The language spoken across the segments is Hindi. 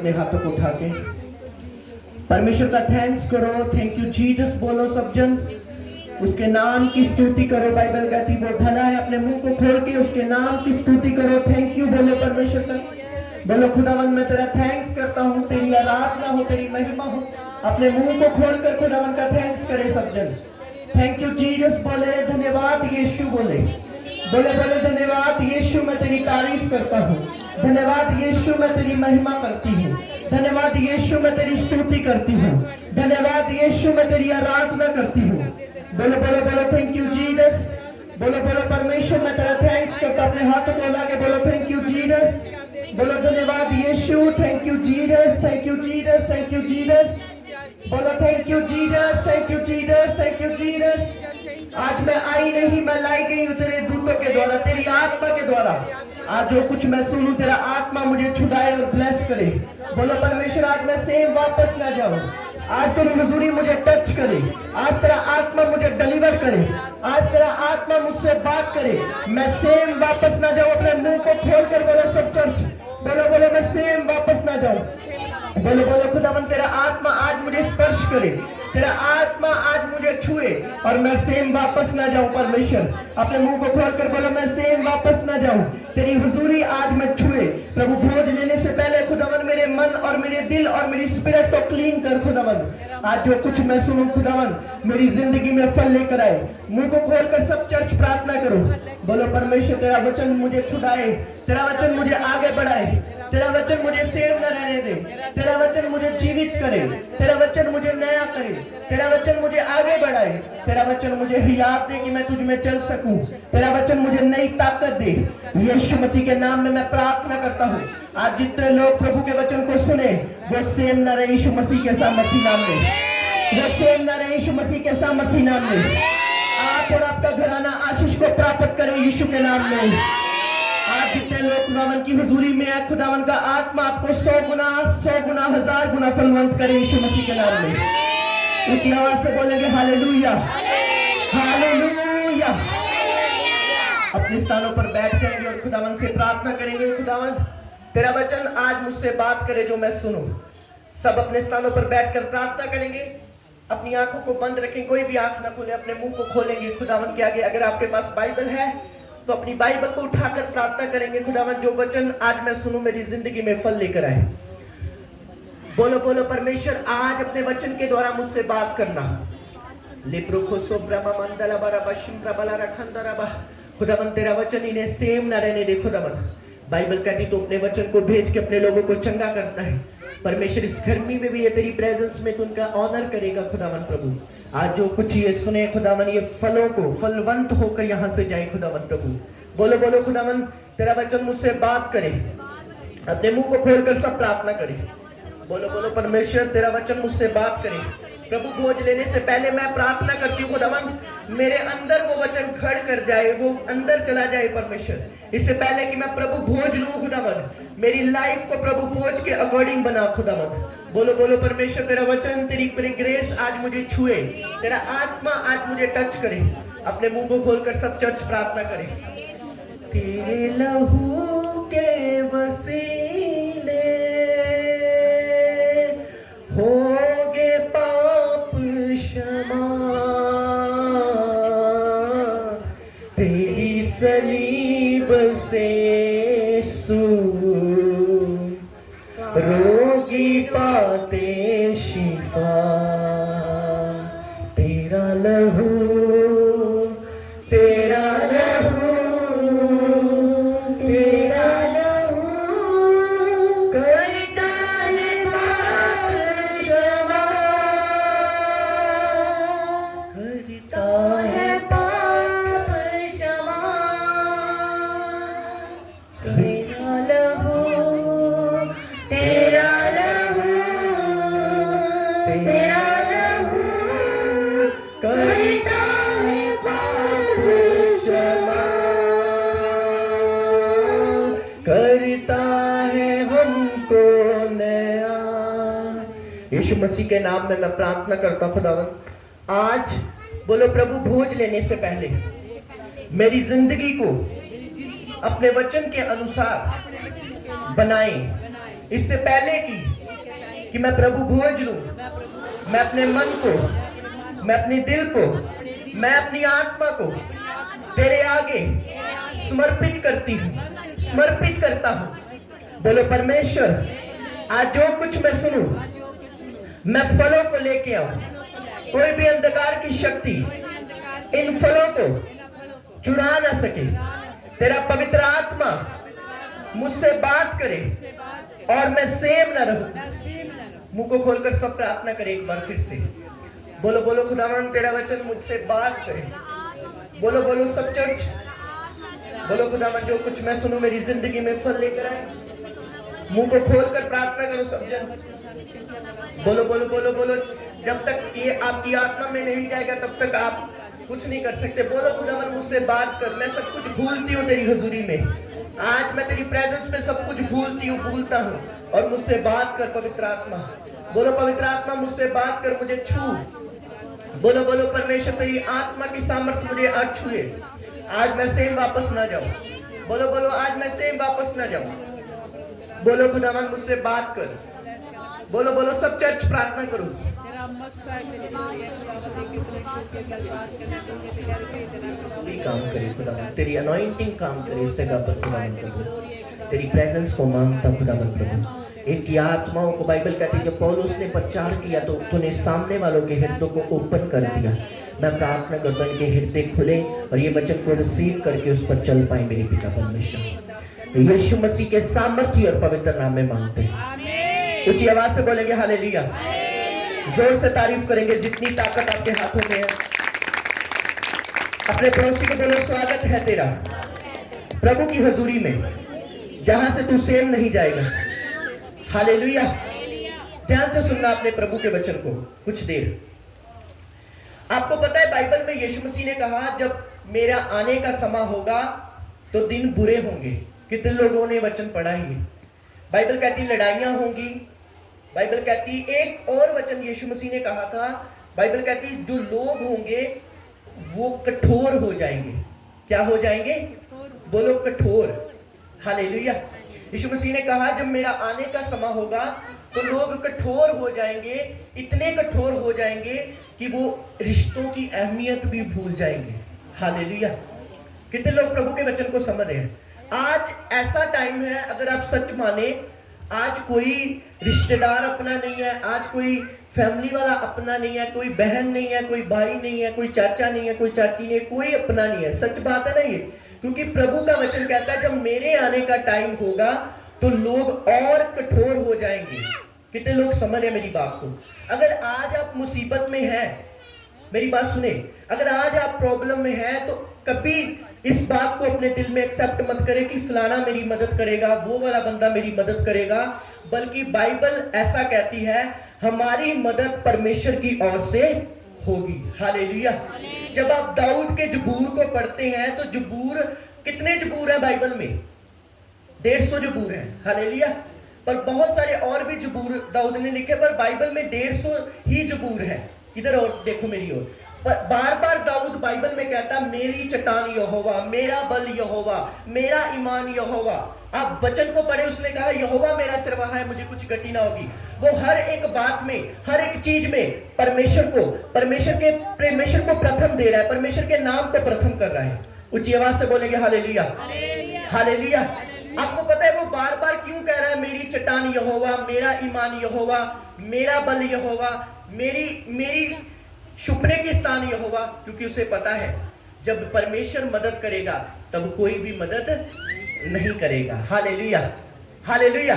अपने हाथों को उठा के परमेश्वर का थैंक्स करो। थैंक यू जीसस बोलो सब जन, उसके नाम की स्तुति करो। बाइबल कहती वो भला है, अपने मुंह को खोल के उसके नाम की स्तुति करो। थैंक यू बोलो परमेश्वर का, बोलो खुदावन मैं तेरा थैंक्स करता हूँ, तेरी आराधना हो, तेरी महिमा हो। अपने मुंह को खोलकर खुदावन का थैंक्स करे सब जन। थैंक यू जीसस बोले, धन्यवाद यीशु बोले, बोले बोले धन्यवाद यीशु मैं तेरी तारीफ करता हूँ, धन्यवाद यीशु मैं तेरी महिमा करती हूँ, धन्यवाद यीशु मैं तेरी स्तुति करती हूँ, धन्यवाद यीशु मैं तेरी आराधना करती हूँ। बोलो बोलो बोलो थैंक यू जीसस, बोलो बोलो परमेश्वर मैं तेरा थैंक्स करता हूँ। अपने हाथों को ला के बोलो थैंक यू जीसस, बोलो धन्यवाद Yeshu, thank you Jesus, thank you Jesus, thank you Jesus, बोलो thank you Jesus, thank you Jesus, thank you Jesus. आज मैं आई नहीं, मैं लाई गई हूँ तेरे दूतों के द्वारा, तेरी आत्मा के द्वारा। आज जो कुछ मैं सुनूं तेरा आत्मा मुझे छुड़ाए और ब्लेस करे। बोलो परमेश्वर आज मैं सेम वापस ना जाऊं, आज तेरी हुजूरी मुझे टच करे, आज तेरा आत्मा मुझे डिलीवर करे, आज तेरा आत्मा मुझसे बात करे, मैं सेम वापस ना जाऊं। अपने मुंह को खोलकर बोलो सब चर्च, बोलो बोलो मैं सेम वापस ना जाऊं। बोलो बोलो खुदावन तेरा आत्मा आज मुझे स्पर्श करे, तेरा आत्मा आज मुझे छुए और मैं सेम वापस ना जाऊं। परमेश्वर अपने मुंह को खोलकर बोलो मैं सेम वापस ना जाऊं, तेरी हुजूरी आज मैं छुए। प्रभु भोज लेने से पहले खुदावन मेरे मन और मेरे दिल और मेरी स्पिरिट को क्लीन कर खुदावन। आज जो कुछ मैं सुनूं खुदावन मेरी जिंदगी में फल लेकर आए। मुंह को खोलकर सब चर्च प्रार्थना करो। बोलो परमेश्वर तेरा वचन मुझे छुड़ाए, तेरा वचन मुझे आगे बढ़ाए, तेरा वचन मुझे सेव न रहने दे, तेरा वचन मुझे जीवित करे, तेरा वचन मुझे नया करे, तेरा वचन मुझे आगे बढ़ाए, तेरा वचन मुझे हियात दे कि मैं तुझ में चल सकूं, तेरा वचन मुझे नई ताकत दे। यीशु मसीह के नाम में मैं प्रार्थना करता हूँ। आज जितने लोग प्रभु के वचन को सुने वो सेम न रहे यीशु मसीह के सामर्थी नाम में, वो सेम न रहे यीशु मसीह के सामर्थी नाम में। आप और आपका घराना आशीष को प्राप्त करे यीशु के नाम में। आज जितने लोग खुदावन की हुजूरी में है, खुदावन का आत्मा आपको 100 गुना 1000 गुना फलवंत करे यीशु मसीह के नाम में। ऊंची आवाज से बोलेंगे हालेलुया, हालेलुया। अपने स्थानों पर बैठ जाएंगे और खुदावन से प्रार्थना करेंगे। खुदावन तेरा वचन आज मुझसे बात करे जो मैं सुनूं। सब अपने स्थानों पर बैठकर प्रार्थना करेंगे। अपनी आंखों को बंद रखें, कोई भी आंख ना खोले, अपने मुंह को खोलेंगे खुदावन के आगे। अगर आपके पास बाइबल है तो अपनी बाइबल को उठाकर प्रार्थना करेंगे। खुदावन जो वचन आज मैं सुनूं मेरी जिंदगी में फल लेकर आए। बोलो बोलो परमेश्वर आज अपने वचन के द्वारा मुझसे बात करना। खुदावन तेरा वचन इन्हें सेम न रहने दे। खुदावन बाइबल कहती तो अपने वचन को भेज के अपने लोगों को चंगा करता है। परमेश्वर इस गर्मी में भी ये तेरी प्रेजेंस में तू उनका ऑनर करेगा। खुदावन प्रभु आज जो कुछ ये सुने खुदावन ये फलों को फलवंत होकर यहाँ से जाए। खुदावन प्रभु बोलो बोलो खुदावन तेरा वचन मुझसे बात करे। अपने मुंह को खोलकर सब प्रार्थना करे। बोलो बोलो परमेश्वर तेरा वचन मुझसे बात करे। प्रभु भोज लेने से पहले मैं प्रार्थना करती हूँ खुदावन मेरे अंदर वो वचन खड़ कर जाए, वो अंदर चला जाए। परमेश्वर इससे पहले कि मैं प्रभु भोज लूँ खुदावन मेरी लाइफ को प्रभु भोज के अकॉर्डिंग बना। खुदावन बोलो बोलो परमेश्वर तेरा वचन तेरी ग्रेस आज मुझे छुए, तेरा आत्मा आज मुझे टच करे। अपने मुंह को खोलकर सब चर्च प्रार्थना करे। तेरे लहू के वसीले होगे पाप क्षमा, तेरी सलीब से रोगी पाते शिफा। तेरा लहू तेरा लहू तेरा लहू करता है पाप क्षमा, करता है पाप क्षमा। तेरा लहू तेरा लहू तेरा लहू करता है पाप क्षमा, करता है हमको नया। यीशु मसीह के नाम में मैं प्रार्थना करता हूं खुदावन आज बोलो प्रभु भोज लेने से पहले मेरी जिंदगी को अपने वचन के अनुसार बनाए। इससे पहले कि मैं प्रभु भोज लूं, मैं अपने मन को, मैं अपने दिल को, मैं अपनी आत्मा को तेरे आगे समर्पित करती हूँ, समर्पित करता हूँ। बोलो परमेश्वर, आज जो कुछ मैं सुनूं, मैं फलों को लेके आऊं। कोई भी अंधकार की शक्ति इन फलों को चुरा ना सके। तेरा पवित्र आत्मा मुझसे बात करे और मैं सेम न रहूं। मुंह को खोलकर सब प्रार्थना करे एक बार फिर से। बोलो बोलो खुदावन, तेरा वचन मुझसे बात करे। बोलो बोलो सब चर्च, बोलो खुदावन, जो कुछ मैं सुनूं मेरी जिंदगी में फल लेकर आए। मुंह को खोलकर प्रार्थना करो सब जन। बोलो बोलो बोलो बोलो। जब तक ये आपकी आत्मा में नहीं जाएगा तब तक आप कुछ नहीं कर सकते। बोलो खुदावन, मुझसे बात कर। मैं सब कुछ भूलती हूँ तेरी हुजूरी में। आज मैं तेरी प्रेजेंस में सब कुछ भूलती हूँ, भूलता हूँ, और मुझसे बात कर पवित्र आत्मा। बोलो पवित्र आत्मा, मुझसे बात कर, मुझे छू। बोलो बोलो परमेश्वर, तेरी आत्मा की सामर्थ्य मुझे आज छुए। आज मैं सेम वापस ना जाऊं। बोलो बोलो, आज मैं सेम वापस ना जाऊं। बोलो खुदावन, मुझसे बात कर। बोलो बोलो सब चर्च प्रार्थना करो। काम करे खुदावन, तेरी अनॉइंटिंग काम करे इस जगह पर खुदावन प्रभु। तेरी प्रेजेंस को मांगता खुदावन प्रभु। इनकी आत्माओं को बाइबल कहती है, जब पौलुस ने प्रचार किया तो तूने सामने वालों के हृदयों को ओपन कर दिया। मैं प्रार्थना करता हूं इनके हृदय खुले और ये वचन को रिसीव करके उस पर चल पाए मेरे पिता परमेश्वर। यीशु मसीह के सामर्थ्य और पवित्र नाम में मांगते हैं। ऊंची आवाज से बोलेंगे हालेलुया। जोर से तारीफ करेंगे जितनी ताकत आपके हाथों में है। अपने पड़ोसी को बोलो, स्वागत है तेरा प्रभु की हजूरी में, जहां से तू सेम नहीं जाएगा। हालेलुया। ध्यान से सुनना अपने प्रभु के वचन को कुछ देर। आपको पता है बाइबल में यीशु मसीह ने कहा, जब मेरा आने का समय होगा तो दिन बुरे होंगे। कितने लोगों ने वचन पढ़ा ही? बाइबल कहती लड़ाइयां होंगी। बाइबल कहती एक और वचन यीशु मसीह ने कहा था, बाइबल कहती जो लोग होंगे वो कठोर हो जाएंगे। क्या हो जाएंगे? बोलो कठोर। हालेलुया। यीशु मसीह ने कहा जब मेरा आने का समय होगा तो लोग कठोर हो जाएंगे, इतने कठोर हो जाएंगे कि वो रिश्तों की अहमियत भी भूल जाएंगे। हालेलुया। कितने लोग प्रभु के वचन को समझ रहे हैं? आज ऐसा टाइम है, अगर आप सच माने, आज कोई रिश्तेदार अपना नहीं है, आज कोई फैमिली वाला अपना नहीं है, कोई बहन नहीं है, कोई भाई नहीं है, कोई चाचा नहीं है, कोई चाची नहीं है, कोई अपना नहीं है। सच बात है ना ये? क्योंकि प्रभु का वचन कहता है जब मेरे आने का टाइम होगा तो लोग और कठोर हो जाएंगे। कितने लोग समझ रहे मेरी बात को? अगर आज आप मुसीबत में हैं, मेरी बात सुने, अगर आज आप प्रॉब्लम में हैं तो कभी इस बात को अपने दिल में एक्सेप्ट मत करें कि फलाना मेरी मदद करेगा, वो वाला बंदा मेरी मदद करेगा। बल्कि बाइबल ऐसा कहती है हमारी मदद परमेश्वर की ओर से होगी। हालेलुया। जब आप दाऊद के जबूर को पढ़ते हैं तो जबूर, कितने जबूर है बाइबल में? 150 जबूर है। हालेलुया। पर बहुत सारे और भी जबूर दाऊद ने लिखे, पर बाइबल में 150 ही जबूर है। इधर और देखो मेरी ओर। बार बार दाऊद बाइबल में कहता मेरी चट्टान यहोवा, मेरा बल यहोवा, मेरा ईमान यहोवा। आप वचन को पढ़े, उसने कहा यहोवा मेरा चरवाहा है, मुझे कुछ गति ना होगी। वो हर एक बात में, हर एक चीज में परमेश्वर को प्रथम दे रहा है, परमेश्वर के नाम को प्रथम कर रहा है। ऊंची आवाज से बोलेंगे हालेलुया। हालेलुया। आपको पता है वो बार बार क्यों कह रहा है मेरी चट्टान यहोवा, मेरा ईमान यहोवा, मेरा बल यहोवा, मेरी छुपने के स्थान यहोवा? क्योंकि उसे पता है जब परमेश्वर मदद करेगा तब कोई भी मदद नहीं करेगा। हालेलुया। हालेलुया।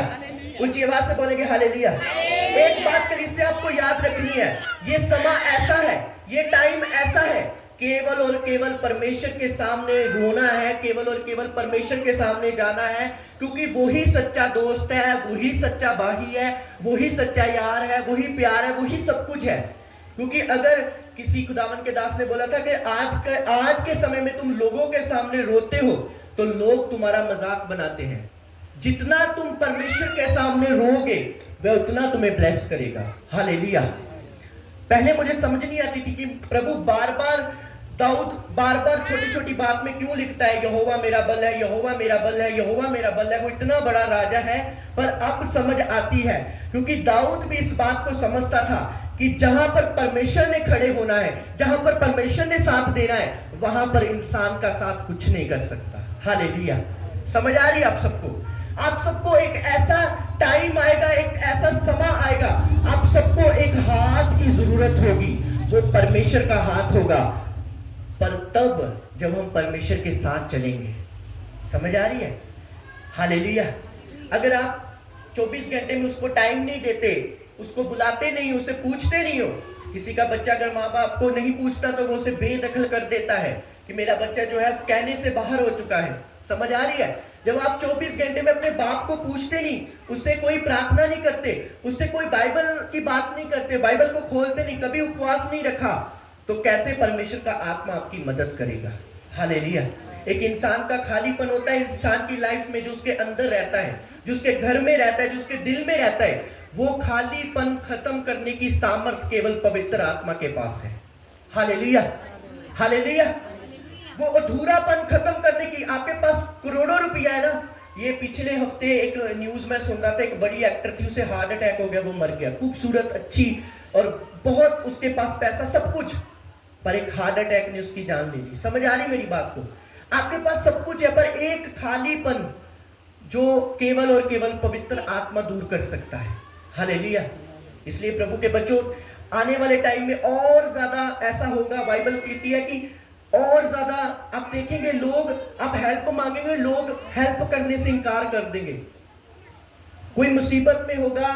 ऊंची आवाज से बोलेंगे हालेलुया। एक बात कलीसिया से आपको याद रखनी है, ये समय ऐसा है, ये टाइम ऐसा है, केवल और केवल परमेश्वर के सामने रोना है, केवल और केवल परमेश्वर के सामने जाना है, क्योंकि वही सच्चा दोस्त है, वही सच्चा भाई है, वही सच्चा यार है, वही प्यार है, वही सब कुछ है। क्योंकि अगर किसी खुदावन के दास ने बोला था कि आज के समय में तुम लोगों के सामने रोते हो तो लोग तुम्हारा मजाक बनाते हैं। जितना तुम परमेश्वर के सामने रोगे वह उतना तुम्हें ब्लेस करेगा। हालेलुया। पहले मुझे समझ नहीं आती थी कि प्रभु बार बार दाऊद बार बार छोटी छोटी बात में क्यों लिखता है यहोवा मेरा बल है, यहोवा मेरा बल है, यहोवा मेरा बल है। वो इतना बड़ा राजा है, पर अब समझ आती है, क्योंकि दाऊद भी इस बात को समझता था कि जहां पर परमेश्वर ने खड़े होना है, जहां पर परमेश्वर ने साथ देना है, वहां पर इंसान का साथ कुछ नहीं कर सकता। हालेलुया। समझ आ रही है आप सबको? आप सबको एक ऐसा टाइम आएगा, एक ऐसा समय आएगा, आप सबको एक हाथ की जरूरत होगी, वो परमेश्वर का हाथ होगा, पर तब जब हम परमेश्वर के साथ चलेंगे। समझ आ रही है? हालेलुया। अगर आप 24 घंटे में उसको टाइम नहीं देते, उसको बुलाते नहीं, उससे पूछते नहीं हो, किसी का बच्चा अगर माँ बाप को नहीं पूछता तो वो उसे बेदखल कर देता है कि मेरा बच्चा जो है कहने से बाहर हो चुका है। समझ आ रही है? जब आप 24 घंटे में अपने बाप को पूछते नहीं, उससे कोई प्रार्थना नहीं करते, उससे कोई बाइबल की बात नहीं करते, बाइबल को खोलते नहीं, कभी उपवास नहीं रखा, तो कैसे परमेश्वर का आत्मा आपकी मदद करेगा? हालेलुया। एक इंसान का खालीपन होता है इंसान की लाइफ में, जो उसके अंदर रहता है, जो उसके घर में रहता है, जो उसके दिल में रहता है, वो खालीपन खत्म करने की सामर्थ केवल पवित्र आत्मा के पास है। हालेलुया। हालेलुया। वो अधूरापन खत्म करने की, आपके पास करोड़ों रुपया है ना। ये पिछले हफ्ते एक न्यूज में सुन रहा था, एक बड़ी एक्टर थी, उसे हार्ट अटैक हो गया, वो मर गया। खूबसूरत, अच्छी और बहुत उसके पास पैसा, सब कुछ, पर एक हार्ट अटैक ने उसकी जान ले ली। समझ आ रही मेरी बात को? आपके पास सब कुछ है, पर एक खालीपन जो केवल और केवल पवित्र आत्मा दूर कर सकता है। हालेलुया। इसलिए प्रभु के बच्चों, आने वाले टाइम में और ज्यादा ऐसा होगा, बाइबल कहती है कि और ज्यादा आप देखेंगे लोग, आप हेल्प मांगेंगे, लोग हेल्प करने से इनकार कर देंगे। कोई मुसीबत में होगा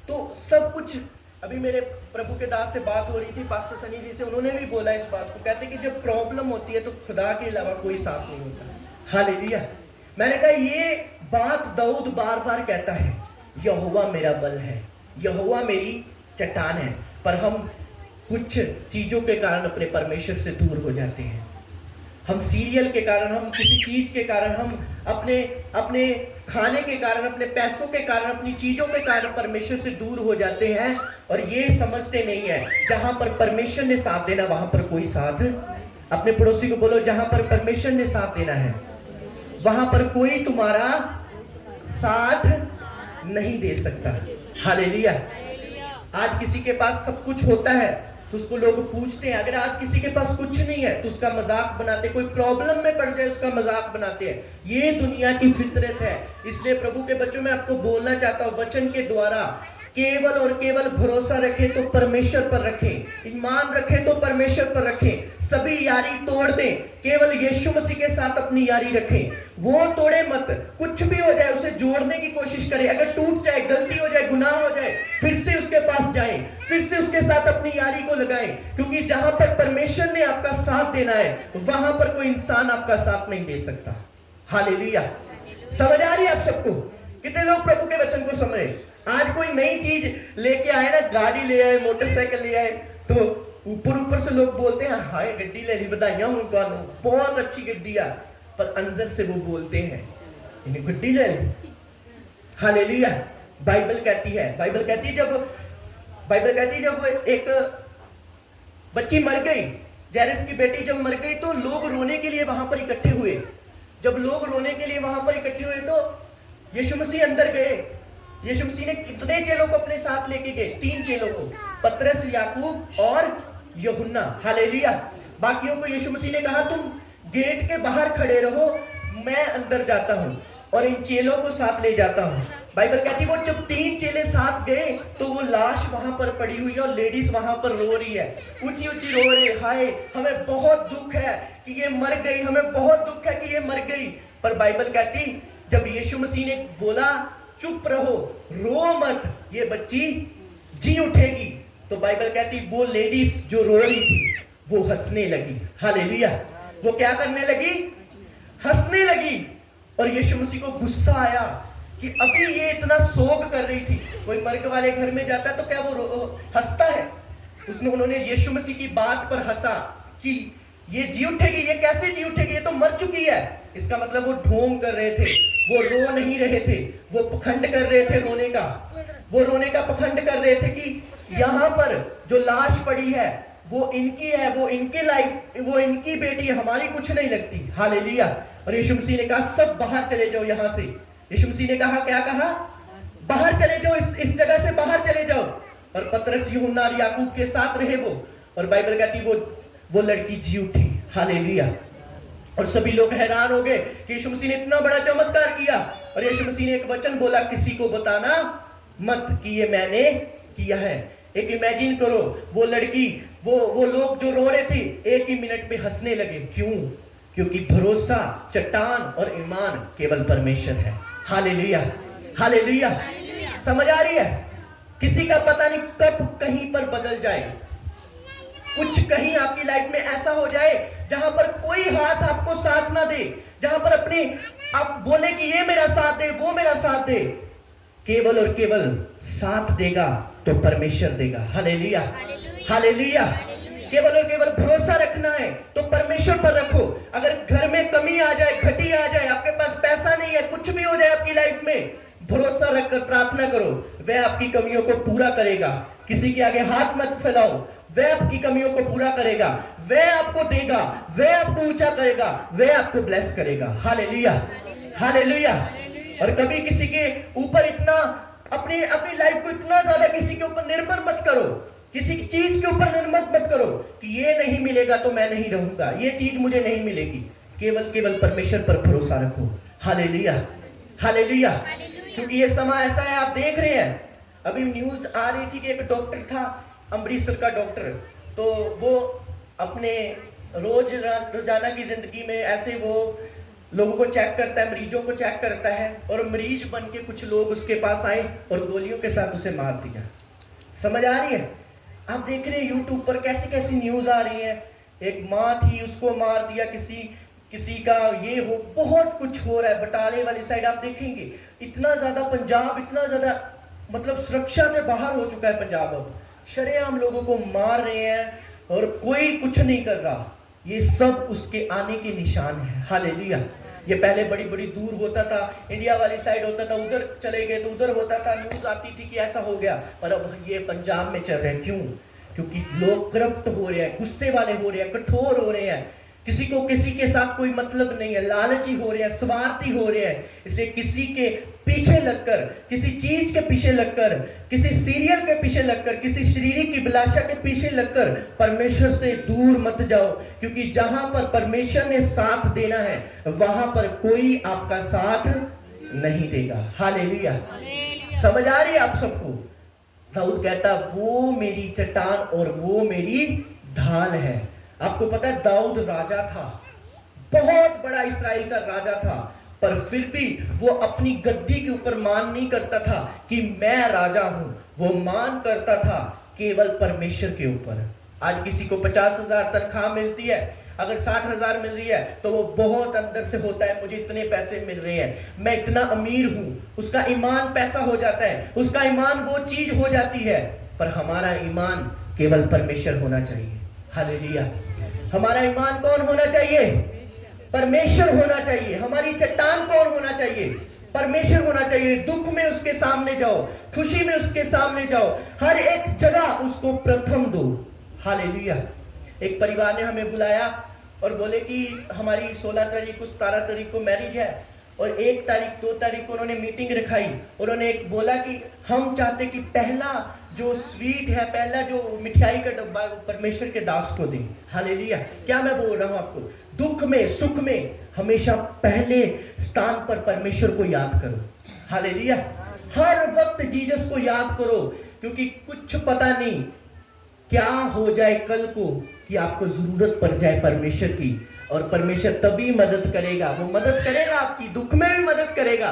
तो सब कुछ, अभी मेरे प्रभु के दास से बात हो रही थी, पास्टर सनी जी से, उन्होंने भी बोला इस बात को, कहते कि जब प्रॉब्लम होती है तो खुदा के अलावा कोई साथ नहीं होता। हालेलुया। मैंने कहा ये बात दाऊद बार बार कहता है, यहोवा मेरा बल है, यहोवा मेरी चट्टान है, पर हम कुछ चीजों के कारण अपने परमेश्वर से दूर हो जाते हैं। हम सीरियल के कारण, हम किसी चीज के कारण, हम अपने खाने के कारण, अपने पैसों के कारण, अपनी चीजों के कारण परमेश्वर से दूर हो जाते हैं, और ये समझते नहीं है जहां पर परमेश्वर ने साथ देना वहां पर कोई साथ। अपने पड़ोसी को बोलो, जहां पर परमेश्वर ने साथ देना है वहां पर कोई तुम्हारा साथ नहीं दे सकता। हालेलुया। आज किसी के पास सब कुछ होता है तो उसको लोग पूछते हैं, अगर आज किसी के पास कुछ नहीं है तो उसका मजाक बनाते, कोई प्रॉब्लम में पड़ जाए उसका मजाक बनाते हैं। ये दुनिया की फितरत है। इसलिए प्रभु के बच्चों, मैं आपको बोलना चाहता हूं वचन के द्वारा, केवल और केवल भरोसा रखें तो परमेश्वर पर रखें, ईमान रखें तो परमेश्वर पर रखें, सभी यारी तोड़ दें, केवल यीशु मसीह के साथ अपनी यारी रखें, वो तोड़े मत। कुछ भी हो जाए उसे जोड़ने की कोशिश करें, अगर टूट जाए, गलती हो जाए, गुनाह हो जाए, फिर से उसके पास जाएं, फिर से उसके साथ अपनी यारी को लगाएं, क्योंकि जहां पर परमेश्वर ने आपका साथ देना है वहां पर कोई इंसान आपका साथ नहीं दे सकता। हालेलुया। समझ आ रही है आप सबको? कितने लोग प्रभु के वचन को समझे? आज कोई नई चीज लेके आए ना, गाड़ी ले आए, मोटरसाइकिल ले आए, तो ऊपर से लोग बोलते हैं हाय गड्डी ले ली, बधाइयां हो तुहानू, बहुत अच्छी गड्डी आ, पर अंदर से वो बोलते हैं इन्हें गड्डी ले ली। हालेलुया। बाइबल कहती है जब एक बच्ची मर गई, जैरस की बेटी जब मर गई, तो लोग रोने के लिए वहां पर इकट्ठे हुए। जब लोग रोने के लिए वहां पर इकट्ठे हुए तो यीशु मसीह अंदर गए। यीशु मसीह ने कितने चेलों को अपने साथ लेके गए? 3 चेलों को, पतरस, याकूब और यूहन्ना। हालेलुया। बाकियों को यीशु मसीह ने कहा तुम गेट के बाहर खड़े रहो, मैं अंदर जाता हूं और इन चेलों को साथ ले जाता हूं। बाइबल कहती है वो जब 3 चेले साथ गए तो वो लाश वहां पर पड़ी हुई है और लेडीज वहां पर रो रही है, ऊंची ऊंची रो रही है, हाय हमें बहुत दुख है कि ये मर गई, हमें बहुत दुख है कि ये मर गई। पर बाइबल कहती जब यीशु मसीह ने बोला चुप रहो, रो मत, ये बच्ची जी उठेगी, तो बाइबल कहती वो लेडीज जो रो रही थी वो हंसने लगी। हालेलुया। वो क्या करने लगी? हंसने लगी। और यीशु मसीह को गुस्सा आया कि अभी ये इतना शोक कर रही थी। कोई मर्ग वाले घर में जाता है तो क्या वो हंसता है? उन्होंने यीशु मसीह की बात पर हंसा कि ये जी उठेगी, ये कैसे जी उठेगी, ये तो मर चुकी है। इसका मतलब वो ढोंग कर रहे थे, वो रो नहीं रहे थे, वो पखंड कर रहे थे रोने का पखंड कर रहे थे कि यहाँ पर जो लाश पड़ी है वो इनकी है, वो इनकी लाइफ, वो इनकी बेटी है, हमारी कुछ नहीं लगती। हालेलुया। और यीशु मसीह ने कहा सब बाहर चले जाओ यहां से। यीशु मसीह ने कहा, क्या कहा? बाहर चले जाओ, इस जगह से बाहर चले जाओ। और पतरस, यूहन्ना और याकूब के साथ रहे वो, और बाइबल कहती वो लड़की जी उठी। हालेलुया। और सभी लोग हैरान हो गए कि यीशु मसीह ने इतना बड़ा चमत्कार किया। और यीशु मसीह ने एक वचन बोला, किसी को बताना मत कि ये मैंने किया है। एक इमेजिन करो, वो लड़की, वो लोग जो रो रहे थे, एक ही मिनट में हंसने लगे। क्यों? क्योंकि भरोसा, चट्टान और ईमान केवल परमेश्वर है। Hallelujah, hallelujah. समझ आ रही है? किसी का पता नहीं कब कहीं पर बदल जाए। कुछ कहीं आपकी लाइफ में ऐसा हो जाए जहां पर कोई हाथ आपको साथ ना दे, जहां पर अपने आप बोले कि ये मेरा साथ दे, वो मेरा साथ दे। केवल और केवल साथ देगा तो परमेश्वर देगा। Hallelujah, hallelujah. केवल और केवल भरोसा रखना है तो परमेश्वर पर रखो। अगर घर में कमी आ जाए, घटी आ जाए, आपके पास पैसा नहीं है, कुछ भी हो जाए आपकी लाइफ में, भरोसा रखकर प्रार्थना करो, वह आपकी कमियों को पूरा करेगा। किसी के आगे हाथ मत फैलाओ, वह आपकी कमियों को पूरा करेगा, वह आपको देगा, वह आपको ऊंचा करेगा, वह आपको ब्लेस करेगा। Hallelujah, hallelujah. और कभी किसी के ऊपर इतना, अपनी लाइफ को इतना ज्यादा किसी के ऊपर निर्भर मत करो, किसी की चीज के ऊपर निर्भर मत करो कि ये नहीं मिलेगा तो मैं नहीं रहूंगा, ये चीज मुझे नहीं मिलेगी। केवल केवल परमेश्वर पर भरोसा रखो। Hallelujah, hallelujah. क्योंकि ये समय ऐसा है, आप देख रहे हैं, अभी न्यूज आ रही थी कि एक डॉक्टर था, अमृतसर का डॉक्टर, तो वो अपने रोजाना की जिंदगी में ऐसे वो लोगों को चेक करता है, मरीजों को चेक करता है, और मरीज बन के कुछ लोग उसके पास आए और गोलियों के साथ उसे मार दिया। समझ आ रही है? आप देख रहे हैं यूट्यूब पर कैसी कैसी न्यूज आ रही है। एक माँ थी, उसको मार दिया, किसी का ये हो, बहुत कुछ हो रहा है। बटाले वाली साइड आप देखेंगे, इतना ज्यादा पंजाब, इतना ज्यादा मतलब सुरक्षा से बाहर हो चुका है पंजाब। अब शरेआम लोगों को मार रहे हैं और कोई कुछ नहीं कर रहा। ये सब उसके आने के निशान है। हालेलुया। ये पहले बड़ी बड़ी दूर होता था, इंडिया वाली साइड होता था, उधर चले गए तो उधर होता था, न्यूज आती थी कि ऐसा हो गया। और अब ये पंजाब में चल रहे हैं। क्यों? क्योंकि लोग करप्ट हो रहे हैं, गुस्से वाले हो रहे हैं, कठोर हो रहे हैं, किसी को किसी के साथ कोई मतलब नहीं है, लालची हो रहे हैं, स्वार्थी हो रहे हैं। इसलिए किसी के पीछे लगकर, किसी चीज के पीछे लगकर, किसी सीरियल के पीछे लगकर, किसी शारीरिक की अभिलाषा के पीछे लगकर परमेश्वर से दूर मत जाओ। क्योंकि जहां पर परमेश्वर ने साथ देना है, वहां पर कोई आपका साथ नहीं देगा। हालेलुया। समझ आ रही है आप सबको? दाऊद कहता, वो मेरी चट्टान और वो मेरी ढाल है। आपको पता है, दाऊद राजा था, बहुत बड़ा इस्राएल का राजा था, पर फिर भी वो अपनी गद्दी के ऊपर मान नहीं करता था कि मैं राजा हूं। वो मान करता था केवल परमेश्वर के ऊपर। आज किसी को 50,000 तनख्वाह मिलती है, अगर 60,000 मिल रही है तो वो बहुत अंदर से होता है, मुझे इतने पैसे मिल रहे हैं, मैं इतना अमीर हूं। उसका ईमान पैसा हो जाता है, उसका ईमान वो चीज हो जाती है। पर हमारा ईमान केवल परमेश्वर होना चाहिए। हालेलुया। हमारा ईमान कौन होना चाहिए? परमेश्वर होना चाहिए। हमारी चट्टान कौन होना चाहिए? परमेश्वर होना चाहिए। दुख में उसके सामने जाओ, खुशी में उसके सामने जाओ, हर एक जगह उसको प्रथम दो। हालेलुया। एक परिवार ने हमें बुलाया और बोले कि हमारी 16 तारीख, 17 तारीख को मैरिज है, और 1 तारीख 2 तारीख को उन्होंने मीटिंग रखाई। उन्होंने एक बोला कि हम चाहते कि पहला जो स्वीट है, पहला जो मिठाई का डब्बा परमेश्वर के दास को दें। हालेलुया। क्या मैं बोल रहा हूं आपको? दुख में, सुख में हमेशा पहले स्थान पर परमेश्वर को याद करो। हालेलुया। हर वक्त जीसस को याद करो, क्योंकि कुछ पता नहीं क्या हो जाए कल को कि आपको जरूरत पड़ जाए परमेश्वर की। और परमेश्वर तभी मदद करेगा, वो मदद करेगा, आपकी दुख में भी मदद करेगा।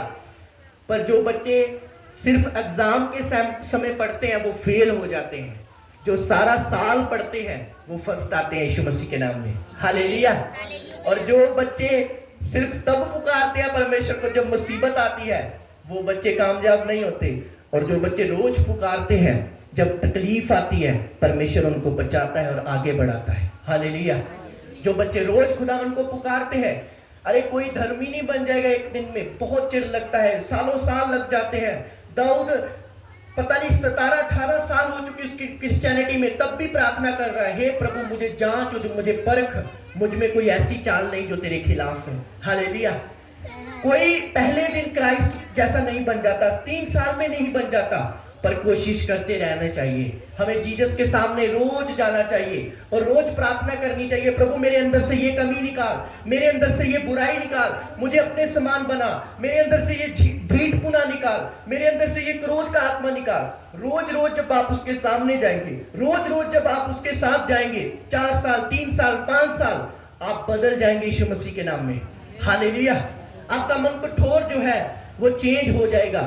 पर जो बच्चे सिर्फ एग्जाम के समय पढ़ते हैं वो फेल हो जाते हैं, जो सारा साल पढ़ते हैं वो फर्स्ट आते हैं यीशु मसीह के नाम में। हालेलुया। और जो बच्चे सिर्फ तब पुकारते हैं परमेश्वर को जब मुसीबत आती है, वो बच्चे कामयाब नहीं होते। और जो बच्चे रोज पुकारते हैं, जब तकलीफ आती है, परमेश्वर उनको बचाता है और आगे बढ़ाता है। हालेलुया। जो बच्चे रोज खुदावन को पुकारते हैं, अरे कोई धर्मी नहीं बन जाएगा एक दिन में, बहुत चिर लगता है, सालों साल लग जाते हैं। दाऊद पता नहीं 17-18 साल हो चुकी उसकी क्रिश्चियनिटी में, तब भी प्रार्थना कर रहा है, हे प्रभु मुझे जांच और मुझे परख, मुझ में कोई ऐसी चाल नहीं जो तेरे खिलाफ है। हालेलुया। कोई पहले दिन क्राइस्ट जैसा नहीं बन जाता, 3 साल में नहीं बन जाता, पर कोशिश करते रहना चाहिए। हमें जीसस के सामने रोज जाना चाहिए और रोज प्रार्थना करनी चाहिए, प्रभु मेरे अंदर से ये कमी निकाल, मेरे अंदर से ये बुराई निकाल, मुझे अपने समान बना, मेरे अंदर से ये ढीठपुना निकाल, मेरे अंदर से ये क्रोध का आत्मा निकाल। रोज रोज जब आप उसके सामने जाएंगे, रोज रोज जब आप उसके साथ जाएंगे, 4 साल 3 साल 5 साल, आप बदल जाएंगे यीशु मसीह के नाम में। हालेलुया। आपका मन कठोर जो है वो चेंज हो जाएगा।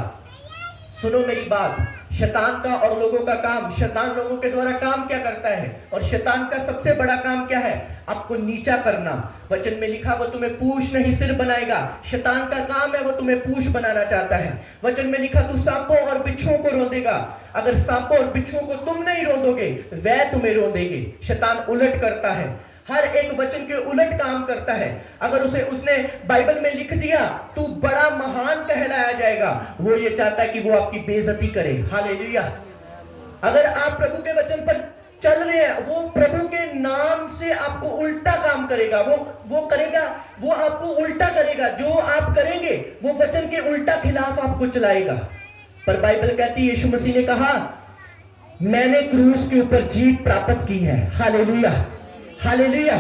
सुनो मेरी बात, शैतान का और लोगों का काम, शैतान लोगों के द्वारा काम क्या करता है, और शैतान का सबसे बड़ा काम क्या है? आपको नीचा करना। वचन में लिखा वो तुम्हें पूछ नहीं सिर बनाएगा। शैतान का काम है वो तुम्हें पूछ बनाना चाहता है। वचन में लिखा तू सांपों और बिच्छुओं को रौंदेगा। अगर सांपों और बिच्छुओं को तुम नहीं रौंदोगे, वह तुम्हें रौंदेंगे। शैतान उलट करता है, हर एक वचन के उलट काम करता है। अगर उसने बाइबल में लिख दिया तू बड़ा महान कहलाया जाएगा, वो ये चाहता है कि वो आपकी बेइज्जती करे। हालेलुया। अगर आप प्रभु के वचन पर चल रहे हैं, वो प्रभु के नाम से आपको उल्टा काम करेगा, वो करेगा, वो आपको उल्टा करेगा। जो आप करेंगे वो वचन के उल्टा खिलाफ आपको चलाएगा। पर बाइबल कहती है, यीशु मसीह ने कहा मैंने क्रूस के ऊपर जीत प्राप्त की है। हालेलुया। हालेलुया।